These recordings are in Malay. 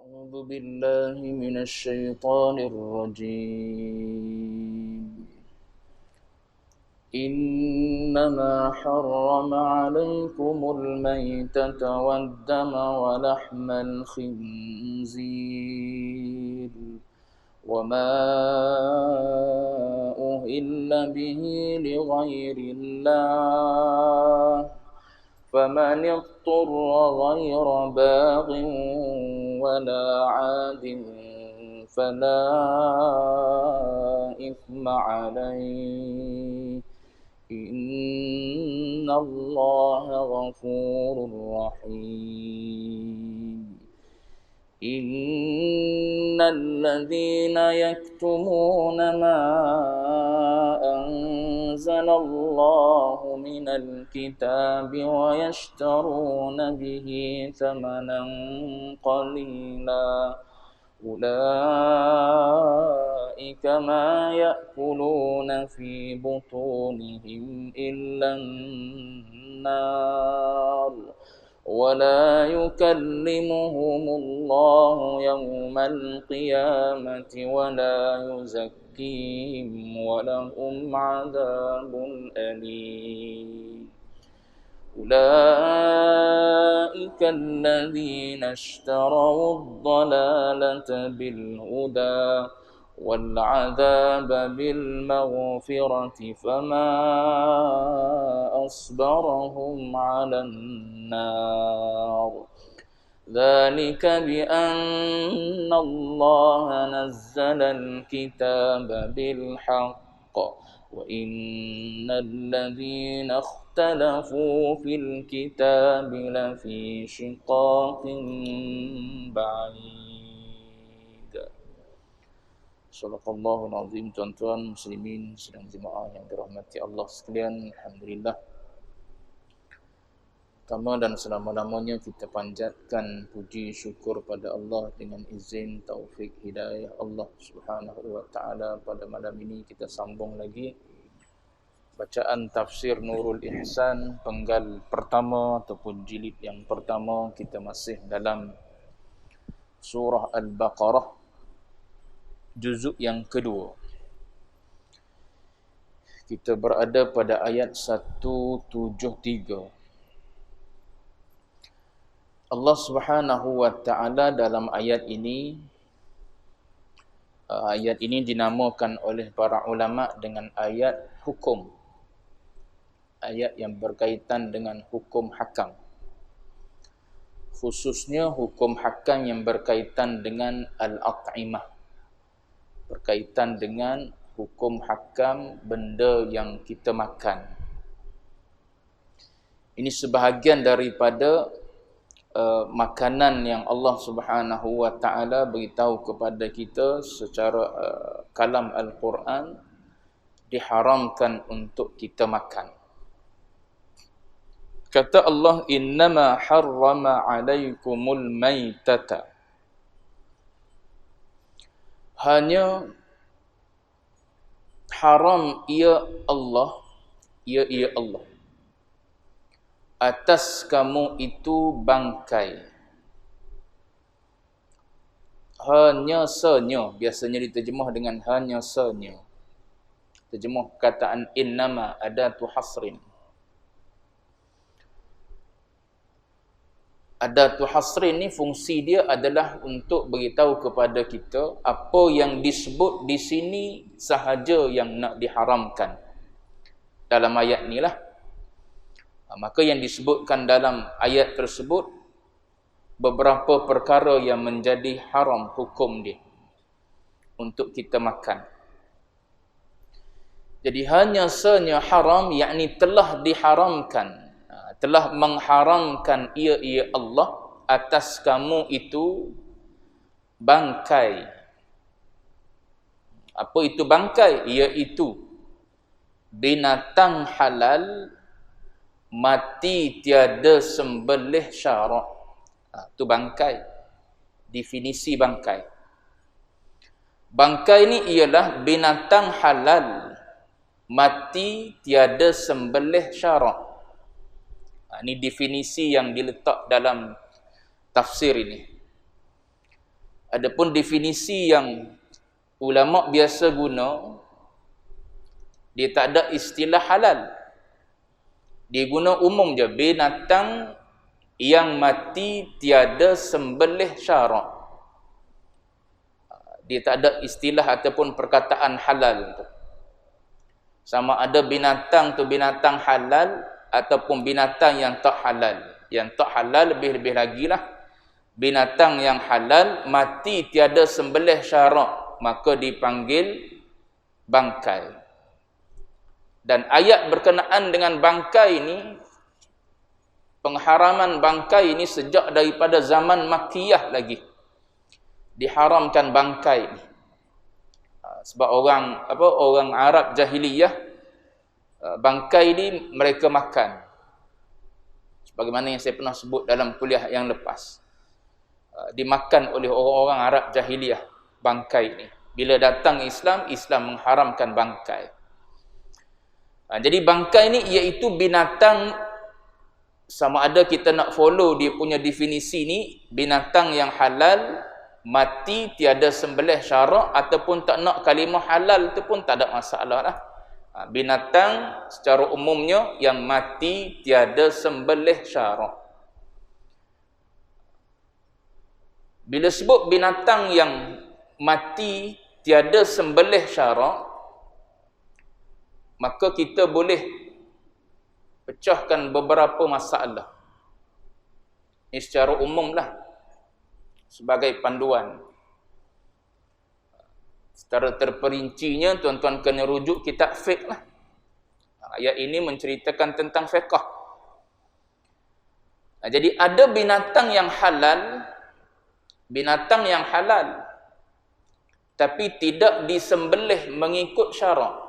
أعوذ بالله من الشيطان الرجيم. إنما حرم عليكم الميتة والدم ولحم الخنزير وما أهل به لغير الله فمن اضطر غير باغ ولا عاد فلا إثم عليه إن الله غفور رحيم. إن الذين يكتمون ما أنزل الله من الكتاب ويشترون به ثمنا قليلا أولئك ما يأكلون في بطونهم إلا النار ولا يكلمهم الله يوم القيامة ولا يزكيهم ولهم عذاب أليم. أولئك الذين اشتروا الضلالة بالهدى والعذاب بالمغفرة فما أصبرهم على النار ذلك بأن الله نزل الكتاب بالحق وإن الذين اختلفوا في الكتاب لفي شقاق بعيد. Sadaqallahul azim. Tuan-tuan muslimin sidang jemaah yang dirahmati Allah sekalian, alhamdulillah. Pertama dan selama-lamanya kita panjatkan puji syukur pada Allah dengan izin taufik hidayah Allah Subhanahu wa taala. Pada malam ini kita sambung lagi bacaan tafsir Nurul Ihsan penggal pertama ataupun jilid yang pertama. Kita masih dalam surah Al-Baqarah juzuk yang kedua. Kita berada pada ayat 173. Allah Subhanahu wa taala dalam ayat ini dinamakan oleh para ulama dengan ayat hukum. Ayat yang berkaitan dengan hukum hakam. Khususnya hukum hakam yang berkaitan dengan al-at'imah. Berkaitan dengan hukum hakam benda yang kita makan. Ini sebahagian daripada makanan yang Allah Subhanahu wa taala beritahu kepada kita secara kalam Al-Quran diharamkan untuk kita makan. Kata Allah, innama harrama alaikumul maitata. Hanya haram ia Allah atas kamu itu bangkai. Hanya senya, biasanya diterjemah dengan hanya senya. Terjemah perkataan innama adatu hasrin. Adatu hasrin ni fungsi dia adalah untuk beritahu kepada kita apa yang disebut di sini sahaja yang nak diharamkan. Dalam ayat ni lah. Maka yang disebutkan dalam ayat tersebut beberapa perkara yang menjadi haram hukum dia untuk kita makan. Jadi hanya senya haram, yakni telah diharamkan, telah mengharamkan ia Allah atas kamu itu bangkai. Apa itu bangkai? Iaitu binatang halal mati tiada sembelih syarak. Itu bangkai. Definisi bangkai. Bangkai ni ialah binatang halal mati tiada sembelih syarak. Ini definisi yang diletak dalam tafsir ini. Adapun definisi yang ulama biasa guna, dia tak ada istilah halal. Dia guna umum je, binatang yang mati tiada sembelih syarak. Dia tak ada istilah ataupun perkataan halal tu. Sama ada binatang tu binatang halal ataupun binatang yang tak halal. Yang tak halal lebih-lebih lagi lah. Binatang yang halal mati tiada sembelih syarak, maka dipanggil bangkai. Dan ayat berkenaan dengan bangkai ini, pengharaman bangkai ini sejak daripada zaman Makkiyah lagi diharamkan bangkai ni. Sebab orang Arab jahiliyah, bangkai ni mereka makan. Sebagaimana yang saya pernah sebut dalam kuliah yang lepas, dimakan oleh orang-orang Arab jahiliyah bangkai ni. Bila datang Islam, Islam mengharamkan bangkai. Jadi bangkai ni iaitu binatang, sama ada kita nak follow dia punya definisi ni, binatang yang halal mati tiada sembelih syarak, ataupun tak nak kalimah halal tu pun tak ada masalah lah. Binatang secara umumnya yang mati tiada sembelih syarak. Bila sebut binatang yang mati tiada sembelih syarak, maka kita boleh pecahkan beberapa masalah. Ini secara umum lah, sebagai panduan. Secara terperincinya, tuan-tuan kena rujuk kitab fiqh lah. Ayat ini menceritakan tentang fiqh. Jadi ada binatang yang halal, tapi tidak disembelih mengikut syarak.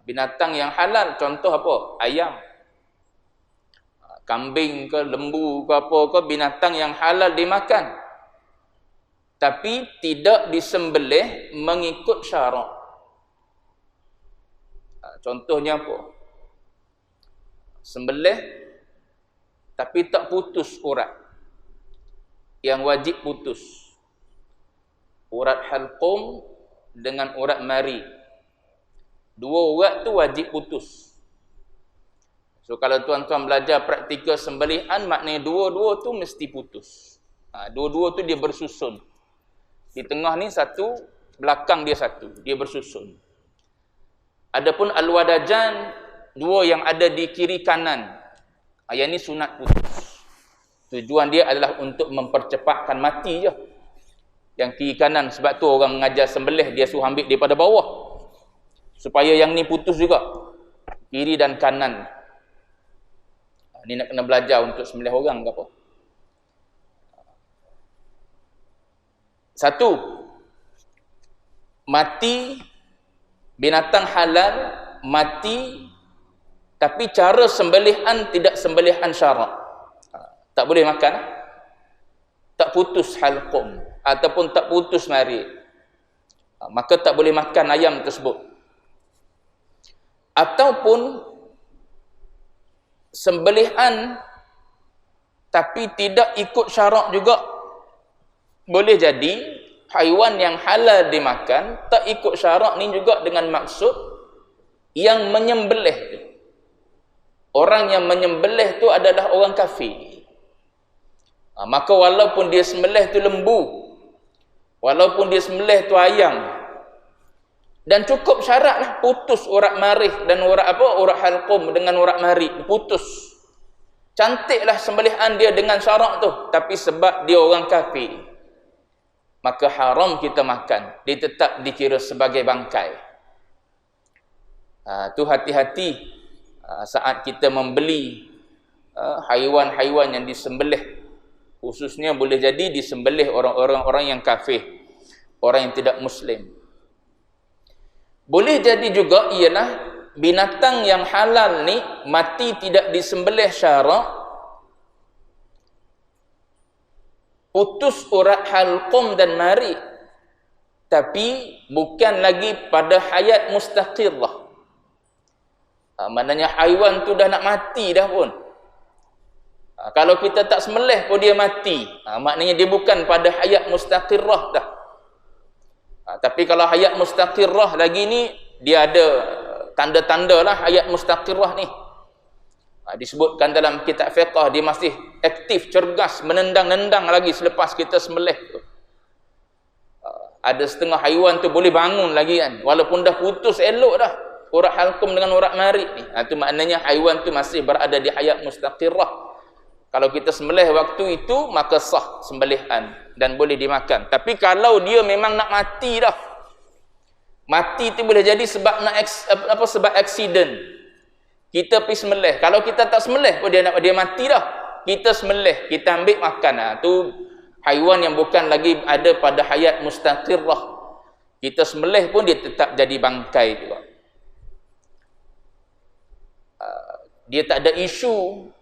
Binatang yang halal, contoh apa? Ayam, kambing ke, lembu ke apa ke, binatang yang halal dimakan, tapi tidak disembelih mengikut syarak. Contohnya apa? Sembelih tapi tak putus urat. Yang wajib putus, urat halqum dengan urat mari. Dua urat tu wajib putus. So kalau tuan-tuan belajar praktikal sembelihan, maknanya dua-dua tu mesti putus. Dua-dua tu dia bersusun. Di tengah ni satu, belakang dia satu, dia bersusun. Adapun al-wadajan, dua yang ada di kiri kanan, yang ni sunat putus. Tujuan dia adalah untuk mempercepatkan mati je. Yang kiri kanan, sebab tu orang mengajar sembelih, dia suruh ambil daripada bawah, supaya yang ni putus juga, kiri dan kanan. Ni nak kena belajar untuk sembelih orang ke apa. Satu, mati binatang halal, mati tapi cara sembelihan tidak sembelihan syarak. Tak boleh makan, tak putus halqum ataupun tak putus mari, maka tak boleh makan ayam tersebut. Ataupun sembelihan tapi tidak ikut syarak juga. Boleh jadi haiwan yang halal dimakan tak ikut syarak ni juga dengan maksud yang menyembelih. Orang yang menyembelih tu adalah orang kafir. Maka walaupun dia sembelih tu lembu, walaupun dia sembelih tu ayam, dan cukup syaratlah putus urat marih dan urat halqum dengan urat marih, putus. Cantiklah sembelihan dia dengan syarak tu, tapi sebab dia orang kafir, maka haram kita makan. Dia tetap dikira sebagai bangkai. Tu hati-hati saat kita membeli haiwan-haiwan yang disembelih. Khususnya boleh jadi disembelih orang-orang yang kafir, orang yang tidak muslim. Boleh jadi juga ialah binatang yang halal ni mati tidak disembelih syarak, putus urat halqum dan mari, tapi bukan lagi pada hayat mustaqirrah. Maknanya haiwan tu dah nak mati dah pun, Kalau kita tak sembelih pun dia mati. Maknanya dia bukan pada hayat mustaqirrah dah. Tapi kalau hayat mustaqirrah lagi ni, dia ada tanda-tanda lah hayat mustaqirrah ni. Disebutkan dalam kitab fiqh, dia masih aktif, cergas, menendang-nendang lagi selepas kita sembelih tu. Ada setengah haiwan tu boleh bangun lagi kan, walaupun dah putus elok dah urat halkum dengan urat marid ni. Itu maknanya haiwan tu masih berada di hayat mustaqirrah. Kalau kita sembelih waktu itu, maka sah sembelihan dan boleh dimakan. Tapi kalau dia memang nak mati dah, mati tu boleh jadi sebab sebab aksiden. Kita pergi sembelih. Kalau kita tak sembelih pun dia mati dah. Kita sembelih, kita ambil makan. Tu haiwan yang bukan lagi ada pada hayat mustaqirrah. Kita sembelih pun dia tetap jadi bangkai juga. Dia tak ada isu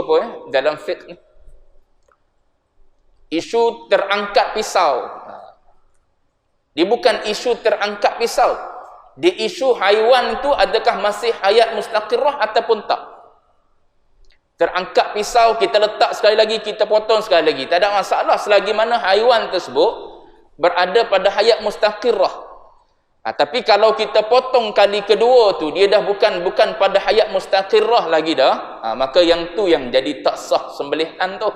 apa dalam fiqh ni. Isu terangkat pisau. Dia bukan isu terangkat pisau. Dia isu haiwan itu adakah masih hayat mustaqirrah ataupun tak. Terangkat pisau, kita letak sekali lagi, kita potong sekali lagi. Tak ada masalah selagi mana haiwan tersebut berada pada hayat mustaqirrah. Tapi kalau kita potong kali kedua tu, dia dah bukan pada hayat mustaqirrah lagi dah. Maka yang tu yang jadi tak sah sembelihan tu.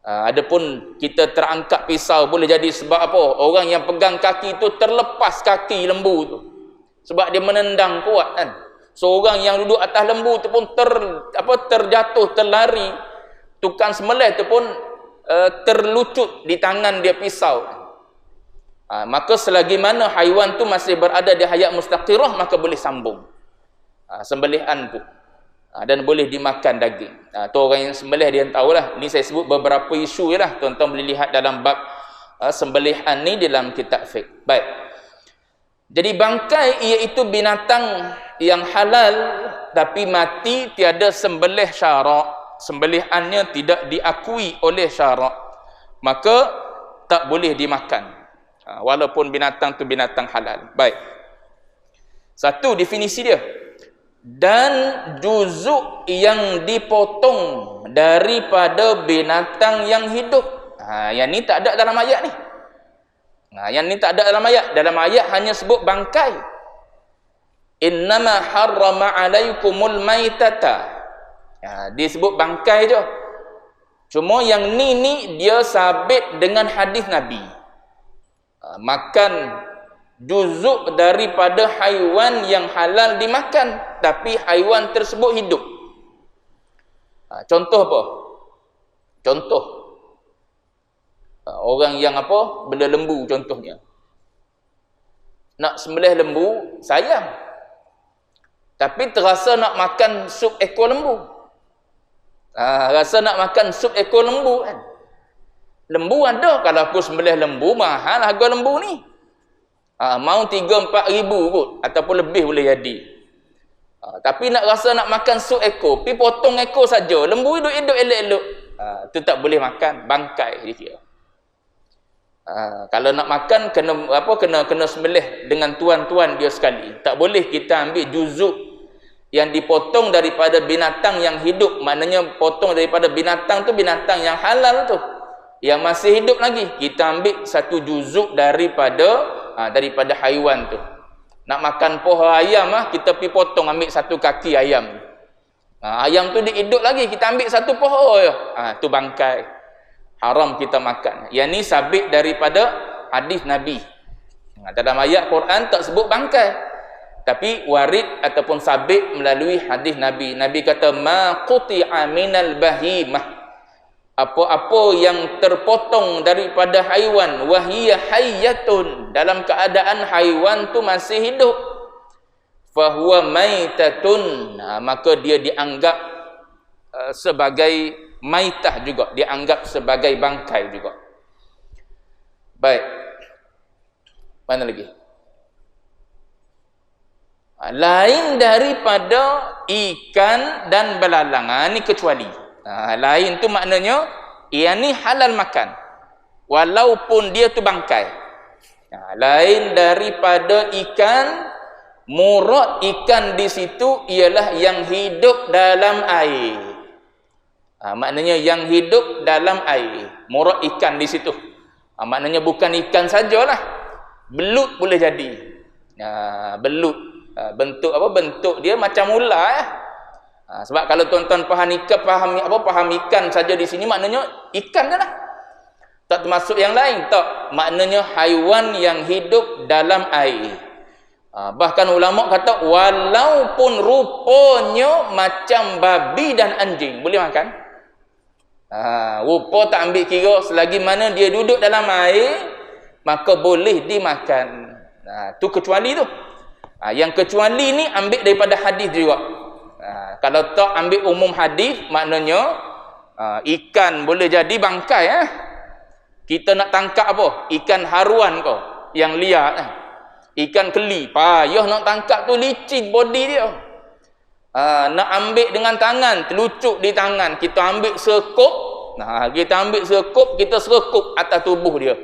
Adapun kita terangkat pisau boleh jadi sebab apa? Orang yang pegang kaki tu terlepas kaki lembu tu. Sebab dia menendang kuat kan. So orang yang duduk atas lembu tu pun terjatuh, terlari. Tukang sembelih tu pun terlucut di tangan dia pisau. Maka selagi mana haiwan tu masih berada di hayat mustaqirrah, maka boleh sambung sembelihan tu. Dan boleh dimakan daging. Tu orang yang sembelih dia tahulah. Ni saya sebut beberapa isu je lah. Tuan-tuan boleh lihat dalam bab sembelihan ni dalam kitab fiqh. Baik. Jadi bangkai iaitu binatang yang halal tapi mati tiada sembelih syarak. Sembelihannya tidak diakui oleh syarak. Maka tak boleh dimakan. Walaupun binatang tu binatang halal. Baik. Satu definisi dia. Dan juzuk yang dipotong daripada binatang yang hidup. Yang ni tak ada dalam ayat ni. Yang ni tak ada dalam ayat. Dalam ayat hanya sebut bangkai. Innama harrama alaikumul maitata. Dia sebut bangkai je. Cuma yang ni dia sabit dengan hadis Nabi. Makan juzuk daripada haiwan yang halal dimakan, tapi haiwan tersebut hidup. Contoh apa? Contoh orang yang apa? Bela lembu contohnya. Nak sembelih lembu, sayang. Tapi terasa nak makan sup ekor lembu. Rasa nak makan sup ekor lembu kan. Lembu ada, kalau aku sembelih lembu, mahal harga lembu ni. Mau 3-4 ribu kot, ataupun lebih boleh jadi. Tapi nak rasa nak makan sup ekor, pergi potong ekor saja. Lembu hidup-hidup elok-elok. Itu tak boleh makan, bangkai dia kira. Kalau nak makan kena sembelih dengan tuan-tuan dia sekali. Tak boleh kita ambil juzuk yang dipotong daripada binatang yang hidup. Maknanya potong daripada binatang tu binatang yang halal tu, yang masih hidup lagi. Kita ambil satu juzuk daripada haiwan tu. Nak makan poha ayam kita pergi potong, ambil satu kaki ayam. Ayam tu dia hidup lagi, kita ambil satu poha je. Tu bangkai. Haram kita makan. Yang ni sabit daripada hadis Nabi. Dalam ayat Quran tak sebut bangkai, tapi warid ataupun sabit melalui hadis Nabi. Nabi kata ma quti'a minal bahimah. Apa-apa yang terpotong daripada haiwan, wahiyya hayyatun, dalam keadaan haiwan tu masih hidup, fahuwa maitatun, maka dia dianggap sebagai maitah juga, dianggap sebagai bangkai juga. Baik. Mana lagi? Lain daripada ikan dan belalang. Ini kecuali. Lain tu maknanya yang ni halal makan walaupun dia tu bangkai. Lain daripada ikan, murad ikan di situ ialah yang hidup dalam air. Maknanya yang hidup dalam air. Murad ikan di situ. Maknanya bukan ikan sajalah. Belut boleh jadi. Belut. Bentuk apa? Bentuk dia macam ular ya. Sebab kalau tuan-tuan faham ikan saja di sini, maknanya ikan je lah. Tak termasuk yang lain. Tak. Maknanya haiwan yang hidup dalam air. Bahkan ulama kata walaupun rupanya macam babi dan anjing boleh makan. Rupa tak ambil kira, selagi mana dia duduk dalam air maka boleh dimakan. Tu kecuali tu. Yang kecuali ni ambil daripada hadis juga. Kalau tak ambil umum hadis, maknanya ikan boleh jadi bangkai. Kita nak tangkap apa? Ikan haruan kau yang liar. Ikan keli, payah nak tangkap tu, licin body dia. Nak ambil dengan tangan, terlucuk di tangan. Kita ambil sekup, kita serekup atas tubuh dia.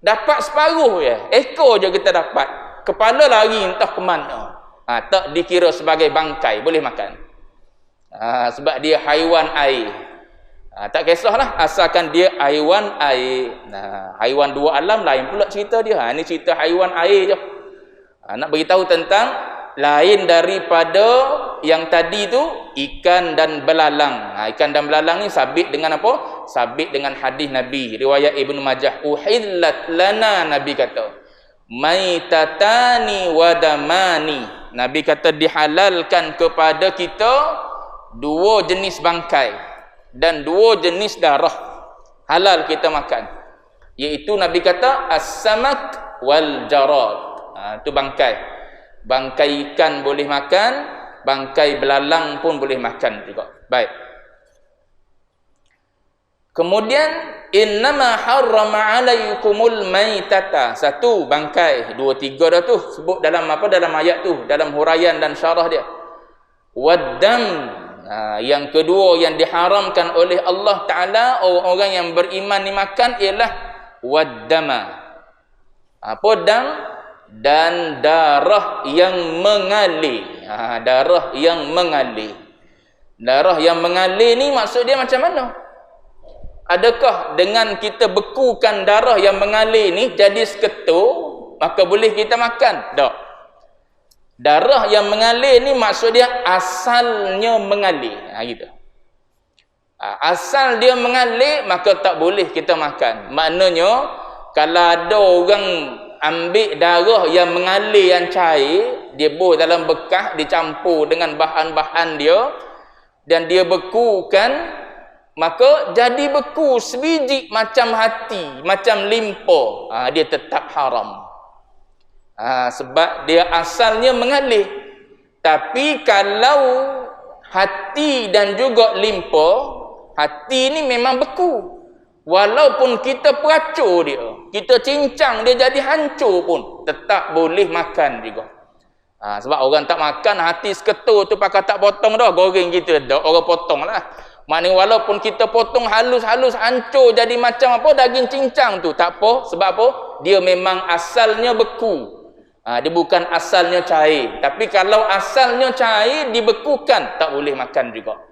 Dapat separuh je, ekor je kita dapat. Kepala lari entah ke mana. Tak dikira sebagai bangkai, boleh makan. Sebab dia haiwan air. Tak kisahlah, asalkan dia haiwan air. Haiwan dua alam lain pula cerita dia. Ni cerita haiwan air je. Nak beritahu tentang lain daripada yang tadi tu, ikan dan belalang. Ikan dan belalang ni sabit dengan apa? Sabit dengan hadis Nabi. Riwayat Ibnu Majah. Uhillat lana, Nabi kata. Maitatani wadamani. Nabi kata dihalalkan kepada kita dua jenis bangkai dan dua jenis darah. Halal kita makan. Iaitu Nabi kata as-samak wal jarad. Itu bangkai. Bangkai ikan boleh makan, bangkai belalang pun boleh makan juga. Baik. Kemudian innama harrama alaikumul maitata. Satu bangkai, dua tiga dah tu sebut dalam apa, dalam ayat tu, dalam huraian dan syarah dia. Waddam. Yang kedua yang diharamkan oleh Allah Taala orang-orang yang beriman ni makan ialah waddama. Apa dam? Dan darah yang mengalir. Darah yang mengalir. Darah yang mengalir ni maksud dia macam mana? Adakah dengan kita bekukan darah yang mengalir ni jadi seketul, maka boleh kita makan? Tak. Darah yang mengalir ni maksud dia asalnya mengalir. Gitu. Asal dia mengalir maka tak boleh kita makan. Maknanya kalau ada orang ambil darah yang mengalir, yang cair, dia buh dalam bekas, dicampur dengan bahan-bahan dia dan dia bekukan, maka jadi beku sebiji macam hati, macam limpa. Dia tetap haram. Sebab dia asalnya mengalir. Tapi kalau hati dan juga limpa, hati ni memang beku. Walaupun kita peracur dia, kita cincang dia jadi hancur pun, tetap boleh makan juga. Sebab orang tak makan hati seketul tu pakai tak potong dah, goreng gitu dah, orang potong lah. Maknanya walaupun kita potong halus-halus, hancur jadi macam apa, daging cincang tu, tak apa. Sebab apa? Dia memang asalnya beku. Dia bukan asalnya cair. Tapi kalau asalnya cair, dibekukan, tak boleh makan juga.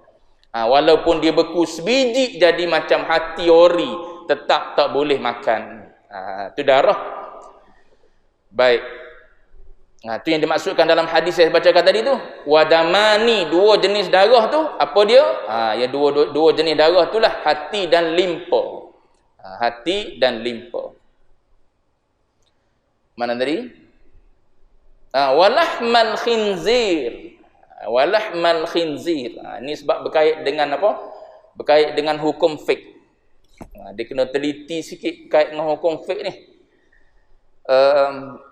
Walaupun dia beku sebiji jadi macam hati ori, tetap tak boleh makan. Itu darah. Baik. Itu yang dimaksudkan dalam hadis saya bacakan tadi tu. Wadamani, dua jenis darah tu, apa dia? Ya dua jenis darah itulah hati dan limpa. Hati dan limpa. Mana tadi? Walahmal khinzir. Walahmal khinzir. Ini sebab berkait dengan apa? Berkait dengan hukum fiqh. Dia kena teliti sikit berkait dengan hukum fiqh ni.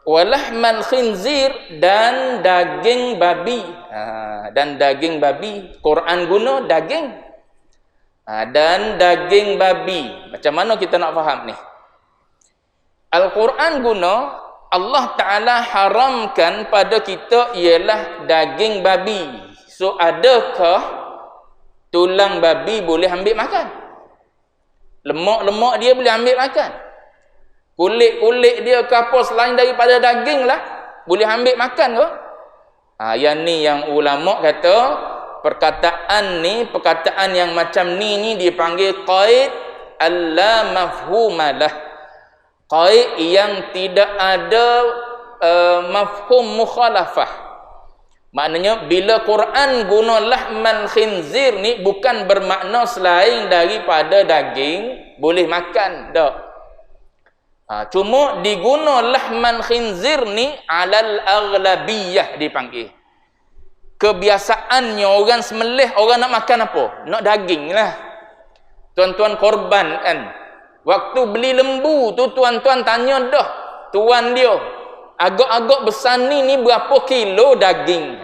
Walahmal khinzir, dan daging babi. Dan daging babi. Quran guna daging. Dan daging babi. Macam mana kita nak faham ni? Al-Quran guna, Allah Ta'ala haramkan pada kita ialah daging babi. So, adakah tulang babi boleh ambil makan? Lemak-lemak dia boleh ambil makan? Kulit-kulit dia ke apa selain daripada daging lah, boleh ambil makan ke? Yang ni yang ulama kata, perkataan yang macam ni dipanggil qaid alla mafhumalah. Qaid yang tidak ada mafhum mukhalafah. Maknanya bila Quran guna lahman khinzir ni bukan bermakna selain daripada daging boleh makan, tak. Cuma diguna lahman khinzir ni alal aghlabiyah dipanggil. Kebiasaannya orang sembelih, orang nak makan apa? Nak daging lah. Tuan-tuan korban kan. Waktu beli lembu tu tuan-tuan tanya dah tuan dia, agak-agak besar ni berapa kilo daging.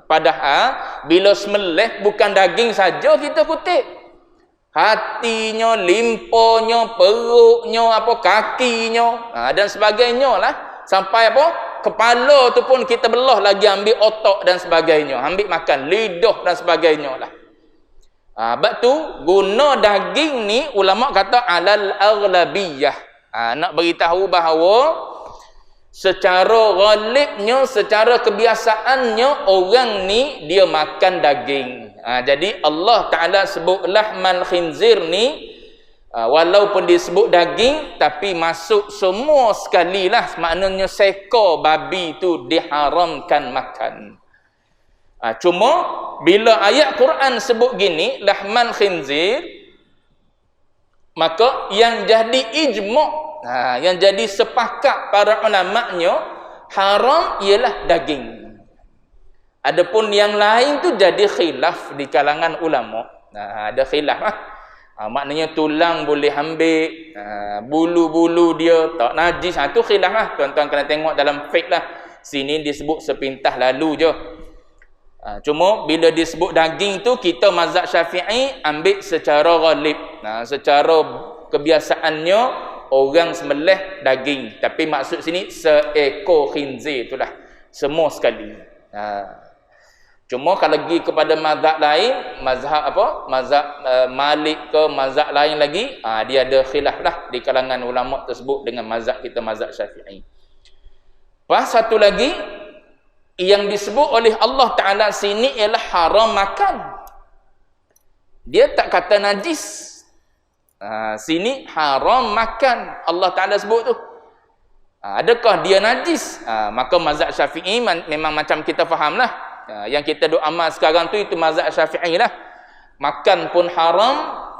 Padahal bila sembelih bukan daging saja kita kutip. Hatinya, limponya, perutnya, kakinya, dan sebagainya lah. Sampai kepala tu pun kita belah lagi, ambil otak dan sebagainya, ambil makan lidah dan sebagainya lah. Sebab tu guna daging ni ulama kata alal aghlabiyah. Nak beritahu bahawa secara ghalibnya, secara kebiasaannya orang ni dia makan daging. Jadi Allah Ta'ala sebut lahman khinzir ni walaupun disebut daging tapi masuk semua sekali lah. Maknanya seekor babi tu diharamkan makan. Cuma bila ayat Quran sebut gini lahman khinzir, maka yang jadi ijma', yang jadi sepakat para ulama'nya haram ialah daging. Adapun yang lain tu jadi khilaf di kalangan ulama'. Ada khilaf lah. Maknanya tulang boleh ambil, bulu-bulu dia tak najis. Tu khilaf lah. Tuan-tuan kena tengok dalam fiqh lah. Sini disebut sepintah lalu je. Cuma bila disebut daging tu kita mazhab Syafi'i ambil secara ghalib. Secara kebiasaannya orang sembelih daging, tapi maksud sini seekor khinzir itulah, semua sekali. Cuma kalau pergi kepada mazhab lain, mazhab Malik ke mazhab lain lagi, dia ada khilaf lah di kalangan ulama tersebut dengan mazhab kita, mazhab Syafi'i. Pas satu lagi yang disebut oleh Allah Ta'ala sini ialah haram makan. Dia tak kata najis. Sini haram makan Allah Ta'ala sebut tu. Adakah dia najis? Maka mazhab Syafi'i memang macam kita faham lah. Yang kita duk amal sekarang tu itu mazhab Syafi'i lah. Makan pun haram,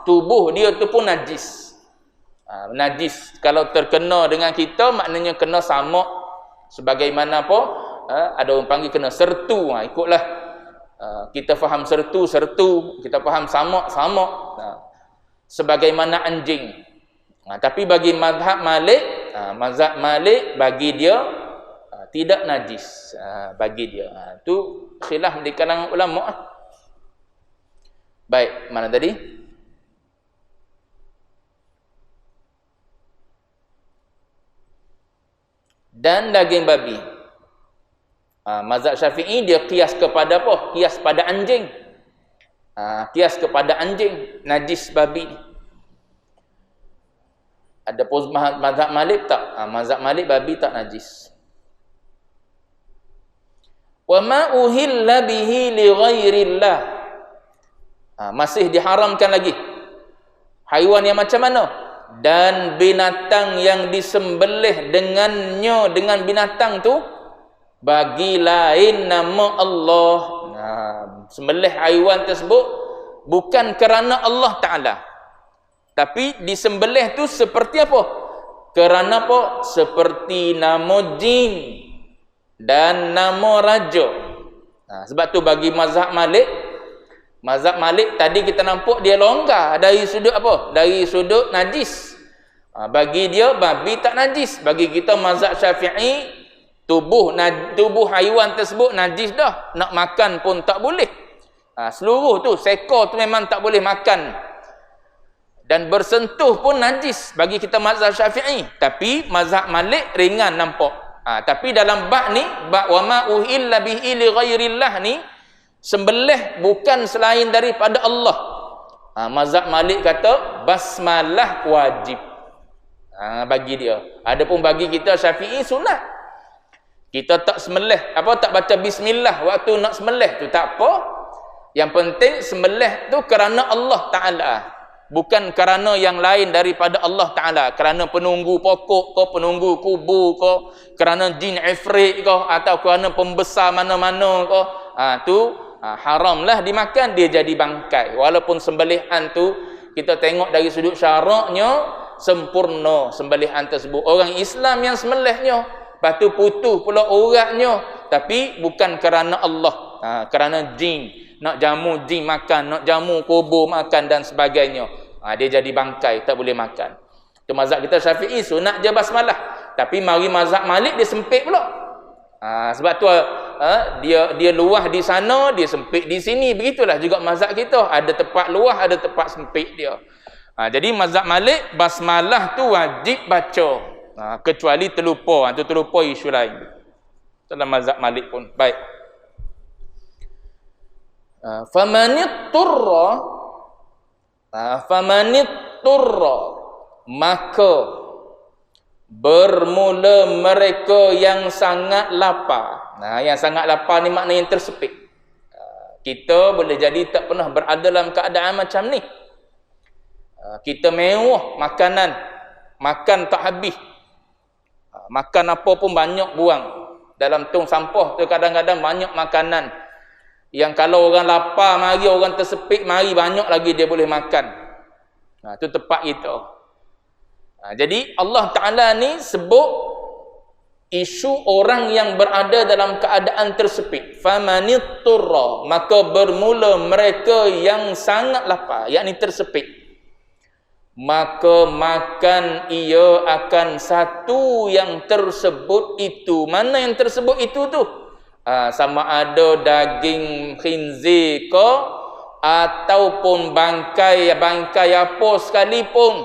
tubuh dia tu pun najis. Najis kalau terkena dengan kita maknanya kena samak. Sebagaimana ada orang panggil kena sertu. Ikutlah. Kita faham sertu, kita faham samak. Sebagaimana anjing. Tapi bagi mazhab Malik bagi dia tidak najis. Bagi dia tu khilaf di kalangan ulama. Baik, mana tadi? Dan daging babi. Mazhab Syafi'i dia qiyas kepada apa? Qiyas pada anjing. Qiyas kepada anjing, najis babi. Ada pun mazhab Malik tak? Mazhab Malik babi tak najis. Wa ma uhilla bihi li ghairillah. Masih diharamkan lagi. Haiwan yang macam mana? Dan binatang yang disembelih dengannya, dengan binatang tu bagi lain nama Allah. Sembelih haiwan tersebut bukan kerana Allah Ta'ala, tapi disembelih tu seperti apa? Kerana apa? Seperti nama jin dan nama raja. Sebab tu bagi mazhab Malik tadi kita nampak dia longgar dari sudut apa? Dari sudut najis. Bagi dia babi tak najis. Bagi kita mazhab Syafi'i tubuh haiwan tersebut najis dah. Nak makan pun tak boleh. Seluruh tu, seekor tu memang tak boleh makan. Dan bersentuh pun najis bagi kita mazhab Syafi'i. Tapi mazhab Malik ringan nampak. Tapi dalam bab ni, bab wa ma uhilla bihi li ghairillah ni, sembelih bukan selain daripada Allah. Mazhab Malik kata basmalah wajib. Bagi dia. Adapun bagi kita Syafi'i sunat. Kita tak sembelih, tak baca bismillah waktu nak sembelih tu tak apa. Yang penting sembelih tu kerana Allah Ta'ala, bukan kerana yang lain daripada Allah Ta'ala, kerana penunggu pokok ke, penunggu kubur ke, kerana jin ifrit ke, atau kerana pembesar mana-mana ke. Haramlah dimakan, dia jadi bangkai. Walaupun sembelihan tu kita tengok dari sudut syaraknya sempurna sembelihan tersebut, orang Islam yang sembelihnya, lepas tu putus pula uratnya, tapi bukan kerana Allah, kerana jin, nak jamu jin makan, nak jamu kubur makan dan sebagainya. Dia jadi bangkai, tak boleh makan. Itu mazhab kita Syafi'i, sunat je basmalah. Tapi mari mazhab Malik dia sempit pula. Sebab tu dia luah di sana, dia sempit di sini. Begitulah juga mazhab kita, ada tempat luah, ada tempat sempit dia. Jadi mazhab Malik basmalah tu wajib baca, kecuali terlupa. Itu terlupa isu lain dalam mazhab Malik pun. Baik. Famanitturra, maka bermula mereka yang sangat lapar. Yang sangat lapar ni makna yang tersepit. Kita boleh jadi tak pernah berada dalam keadaan macam ni. Kita mewah makanan, makan tak habis. Makan apa pun banyak buang. Dalam tong sampah tu kadang-kadang banyak makanan yang kalau orang lapar mari, orang tersepit mari, banyak lagi dia boleh makan. Itu tempat kita. Jadi Allah Ta'ala ni sebut isu orang yang berada dalam keadaan tersepit. Famanitturra, maka bermula mereka yang sangat lapar, yakni tersepit, maka makan ia akan satu yang tersebut itu. Mana yang tersebut itu tu? Sama ada daging khinzir ke, ataupun bangkai apa sekalipun,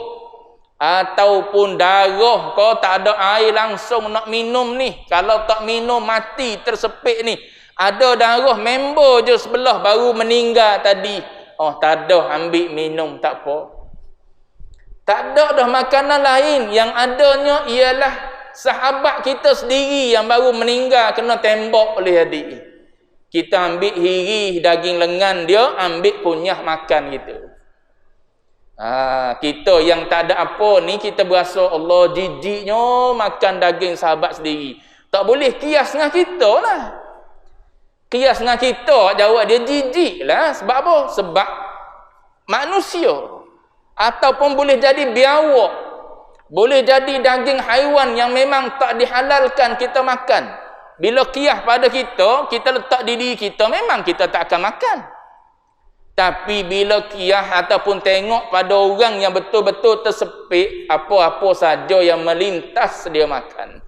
ataupun darah ke, tak ada air langsung nak minum ni. Kalau tak minum mati tersepit ni. Ada darah member je sebelah baru meninggal tadi. Tak ada, ambil minum tak apa. Tak ada dah makanan lain. Yang adanya ialah sahabat kita sendiri yang baru meninggal kena tembak oleh adik. Kita ambil hiri daging lengan dia, ambil kunyah makan gitu. Kita yang tak ada apa ni, kita berasa Allah jijiknya makan daging sahabat sendiri. Tak boleh kias dengan kita lah. Kias dengan kita, jawab dia jijik lah. Sebab apa? Sebab manusia. Ataupun boleh jadi biawak, boleh jadi daging haiwan yang memang tak dihalalkan kita makan. Bila qiyas pada kita, kita letak di diri kita, memang kita tak akan makan. Tapi bila qiyas ataupun tengok pada orang yang betul-betul tersepit, apa-apa saja yang melintas dia makan.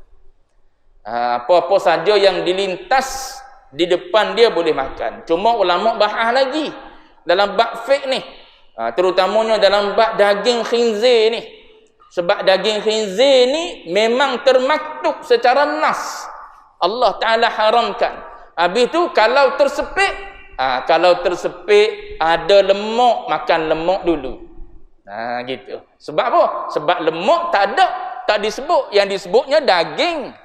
Apa-apa saja yang dilintas di depan dia boleh makan. Cuma ulama bahas lagi dalam bab fiqh ni, terutamanya dalam bab daging khinzir ni. Sebab daging khinzir ni memang termaktub secara nas. Allah Ta'ala haramkan. Habis tu kalau tersepit, ada lemak, makan lemak dulu. Gitu. Sebab apa? Sebab lemak tak ada, tak disebut. Yang disebutnya daging.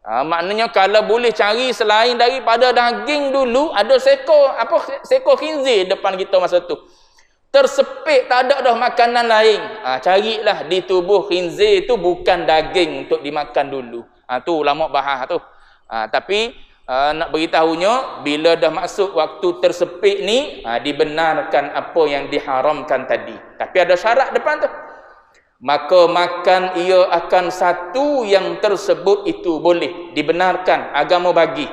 Maknanya kalau boleh cari selain daripada daging dulu, ada seekor khinzir depan kita masa tu. Tersepit, tak ada dah makanan lain. Carilah di tubuh khinzir tu bukan daging untuk dimakan dulu. Tu ulama bahas tu. Tapi nak beritahunya, bila dah masuk waktu tersepit ni, dibenarkan apa yang diharamkan tadi. Tapi ada syarat depan tu. Maka makan ia akan satu yang tersebut itu boleh, dibenarkan, agama bagi.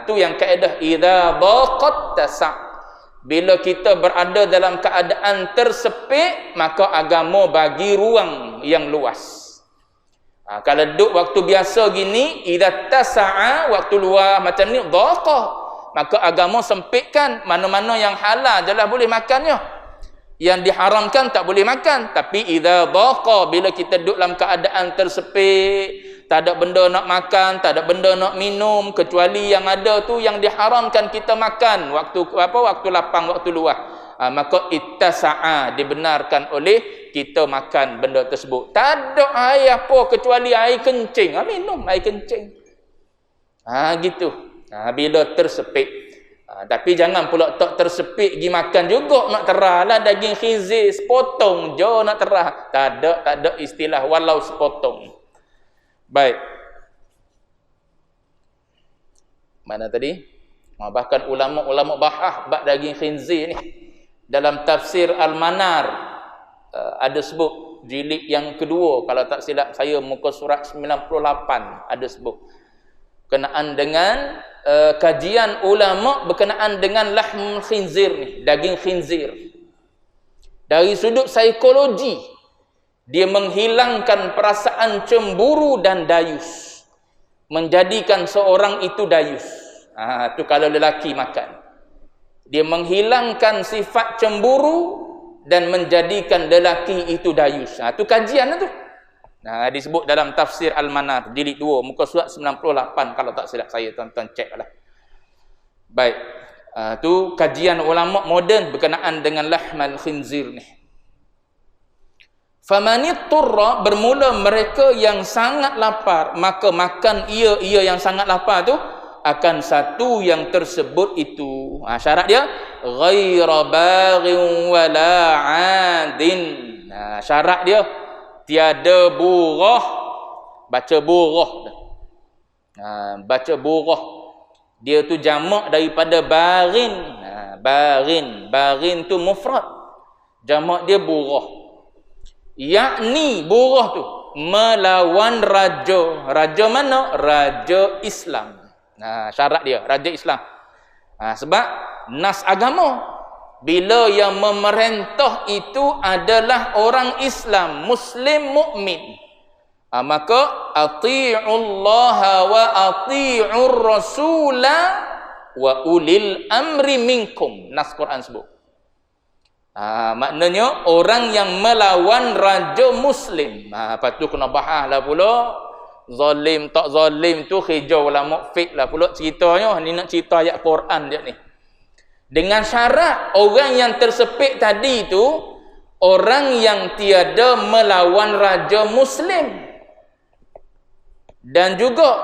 Tu yang kaedah idza daqat tasa'. Bila kita berada dalam keadaan tersepit, maka agama bagi ruang yang luas. Kalau duduk waktu biasa gini, idza tasa'a, waktu luar macam ni, dhaqa, maka agama sempitkan. Mana-mana yang halal jelah boleh makannya, yang diharamkan tak boleh makan. Tapi idza dhaqa, bila kita duduk dalam keadaan tersepit, tak ada benda nak makan, tak ada benda nak minum, kecuali yang ada tu yang diharamkan kita makan waktu lapang, waktu luar, maka ittasa'a, dibenarkan oleh kita makan benda tersebut. Tak ada air apa kecuali air kencing, minum air kencing. Gitu. Bila tersepit. Tapi jangan pula tak tersepit pergi makan juga nak terah lah daging khinzir sepotong je nak terah. Tak ada istilah walau sepotong. Baik. Mana tadi? Bahkan ulama-ulama bahah bab daging khinzir ni. Dalam tafsir Al-Manar ada sebut jilid yang kedua, kalau tak silap saya muka surat 98 ada sebut berkenaan dengan kajian ulama berkenaan dengan lahmul khinzir ni, daging khinzir. Dari sudut psikologi, dia menghilangkan perasaan cemburu dan dayus, menjadikan seorang itu dayus. Tu kalau lelaki makan, dia menghilangkan sifat cemburu dan menjadikan lelaki itu dayus. Tu kajian tu. Disebut dalam tafsir Al-Manar jilid 2 muka surat 98 kalau tak silap saya, tuan-tuan ceklah. Baik. Tu kajian ulama moden berkenaan dengan lahmal khinzir ni. Famanit turra, bermula mereka yang sangat lapar, maka makan ia yang sangat lapar tu akan satu yang tersebut itu. Syarat dia ghaira baghin wala adin. Syarat dia tiada burah, baca burah. Baca burah. Dia tu jamak daripada barin. Barin tu mufrad. Jamak dia burah. Yakni burah tu melawan raja. Raja mana? Raja Islam. Syarat dia raja Islam. Sebab nas agama, bila yang memerintah itu adalah orang Islam, Muslim, mukmin, maka ati'ullaha wa ati'ur rasula wa ulil amri minkum. Nas Quran sebut. Maknanya orang yang melawan raja Muslim. Lepas tu kena bahas lah pula zalim tak zalim tu hijau ulama fiqh lah pula ceritanya. Ni nak cerita ayat Quran dia ni. Dengan syarat orang yang tersepit tadi tu orang yang tiada melawan raja Muslim dan juga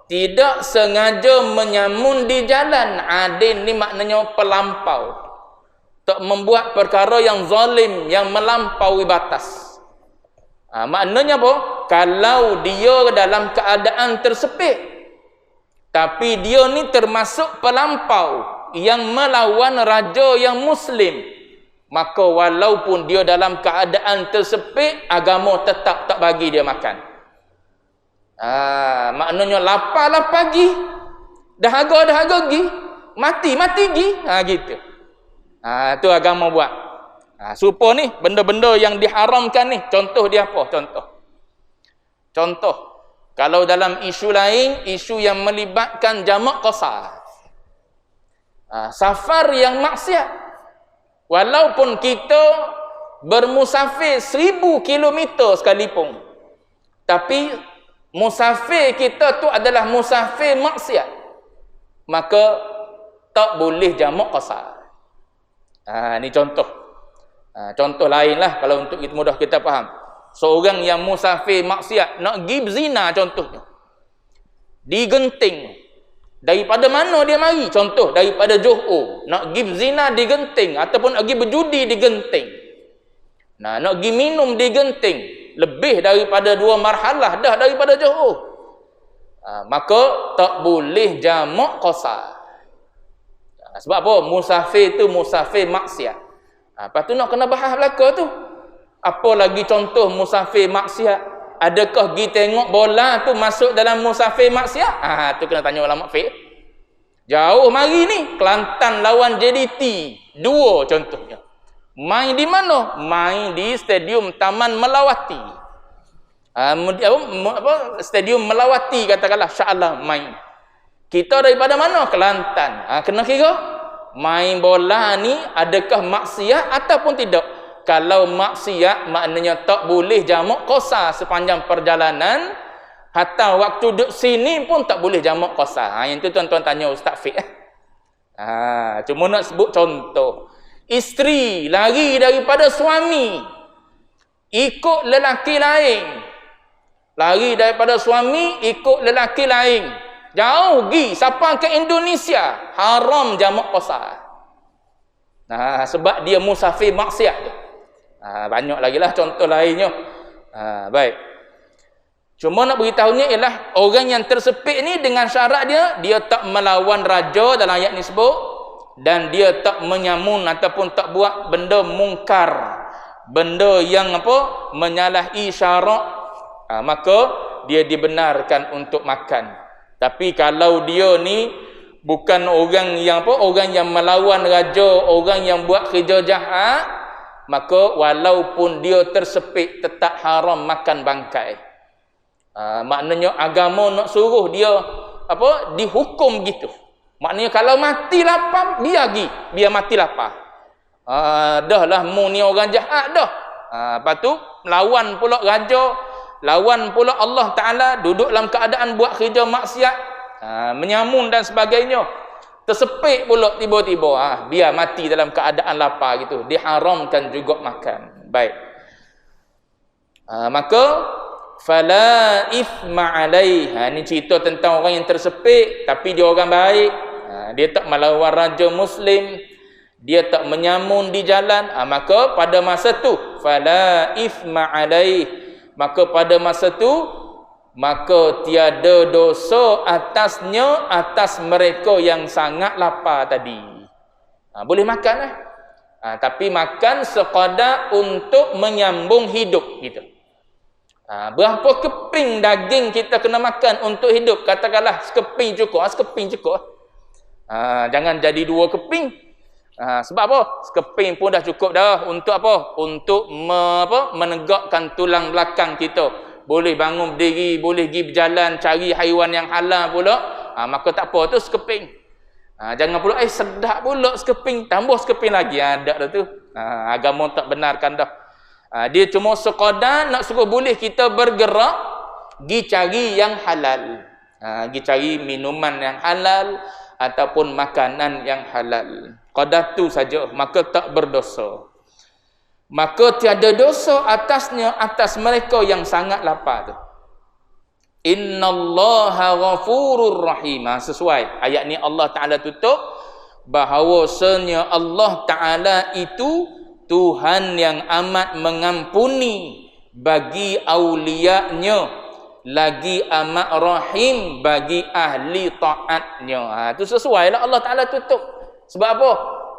tidak sengaja menyamun di jalan. Adin ni maknanya pelampau, tak membuat perkara yang zalim, yang melampaui batas. Maknanya apa? Kalau dia dalam keadaan tersepit tapi dia ni termasuk pelampau yang melawan raja yang Muslim, maka walaupun dia dalam keadaan tersepit, agama tetap tak bagi dia makan. Maknanya lapar pergi, dahaga pergi, mati pergi. Gitu. Tu agama buat. Supaya ni benda-benda yang diharamkan ni, contoh dia apa? Contoh kalau dalam isu lain, isu yang melibatkan jamak qasar, safar yang maksiat, walaupun kita bermusafir 1000 kilometer sekalipun, tapi musafir kita tu adalah musafir maksiat, maka tak boleh jamak qasar. Ni contoh. Contoh lain lah kalau untuk itu mudah kita faham. Seorang yang musafir maksiat nak pergi berzina contohnya, digenting. Daripada mana dia mari? Contoh daripada Johor, nak pergi berzina digenting, ataupun pergi berjudi digenting. Nak pergi minum digenting, lebih daripada 2 marhalah dah daripada Johor. Maka tak boleh jamak qasar. Sebab apa? Musafir tu musafir maksiat. Lepas tu nak kena bahas belaka tu. Apa lagi contoh musafir maksiat? Adakah pergi tengok bola tu masuk dalam musafir maksiat? Tu kena tanya ulama fiqh. Jauh mari ni, Kelantan lawan JDT 2 contohnya. Main di mana? Main di Stadium Taman Melawati. Stadium Melawati katakanlah, Shah Alam main. Kita daripada mana? Kelantan. Kena kira main bola ni adakah maksiat ataupun tidak. Kalau maksiat maknanya tak boleh jamak qasar sepanjang perjalanan. Hatta waktu duduk sini pun tak boleh jamak qasar. Yang tu tuan-tuan tanya Ustaz Fiqh. Cuma nak sebut contoh. Isteri lari daripada suami, ikut lelaki lain. Lari daripada suami, ikut lelaki lain. Jauh gi sampai ke Indonesia, haram jamak qasar. Sebab dia musafir maksiat tu. Banyak lagi lah contoh lainnya. Baik. Cuma nak beritahunya ialah orang yang tersepit ni dengan syarat dia tak melawan raja dalam ayat ni sebut, dan dia tak menyamun ataupun tak buat benda mungkar, benda yang menyalahi syarak, maka dia dibenarkan untuk makan. Tapi kalau dia ni bukan orang yang orang yang melawan raja, orang yang buat kerja jahat, maka walaupun dia tersepit tetap haram makan bangkai. Maknanya agama nak suruh dia dihukum gitu. Maknanya kalau mati lapar, biar mati lapar. Dah lah mu ni orang jahat dah. Lepas tu lawan pula raja, lawan pula Allah Ta'ala, duduk dalam keadaan buat kerja maksiat, menyamun dan sebagainya, tersepit pula tiba-tiba, biar mati dalam keadaan lapar gitu, diharamkan juga makan. Baik. Maka fala ithma alaih. Ni cerita tentang orang yang tersepit tapi dia orang baik. Dia tak melawan raja muslim, dia tak menyamun di jalan, maka pada masa tu fala ithma alaih, maka pada masa tu maka tiada dosa atasnya, atas mereka yang sangat lapar tadi. Boleh makan lah. Tapi makan sekadar untuk menyambung hidup kita. Berapa keping daging kita kena makan untuk hidup? Katakanlah sekeping cukup. Sekeping cukup. Jangan jadi 2 keping. Sebab apa? Sekeping pun dah cukup dah. Untuk apa? Untuk menegakkan tulang belakang kita. Boleh bangun berdiri, boleh pergi berjalan, cari haiwan yang halal pula. Maka tak apa tu sekeping. Jangan pula sedap pula sekeping, tambah sekeping lagi. Tak dah tu. Agama tak benarkan dah. Dia cuma sekadar nak suruh boleh kita bergerak, pergi cari yang halal. Pergi cari minuman yang halal ataupun makanan yang halal. Qadar tu saja, maka tak berdosa. Maka tiada dosa atasnya, atas mereka yang sangat lapar tu. Innallaha ghafurur rahim. Sesuai ayat ni Allah Ta'ala tutup bahawasanya Allah Ta'ala itu Tuhan yang amat mengampuni bagi awliya'nya, lagi amat rahim bagi ahli ta'atnya. Itu sesuai lah Allah Ta'ala tutup. Sebab apa?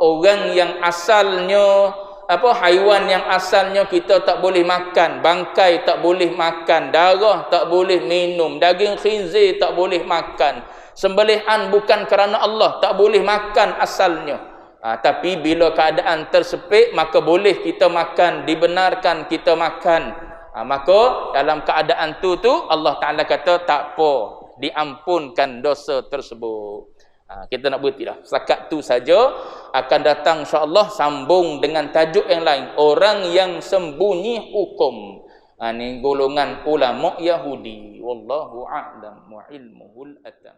Orang yang asalnya haiwan yang asalnya kita tak boleh makan, bangkai tak boleh makan, darah tak boleh minum, daging khinzir tak boleh makan, sembelihan bukan kerana Allah, tak boleh makan asalnya. Tapi bila keadaan tersepit, maka boleh kita makan, dibenarkan kita makan. Maka dalam keadaan tu Allah Ta'ala kata tak apa, diampunkan dosa tersebut. Kita nak berhenti dah. Setakat tu saja. Akan datang insya-Allah sambung dengan tajuk yang lain. Orang yang sembunyi hukum. Ni golongan ulama Yahudi. Wallahu a'lam wa ilmuhul atam.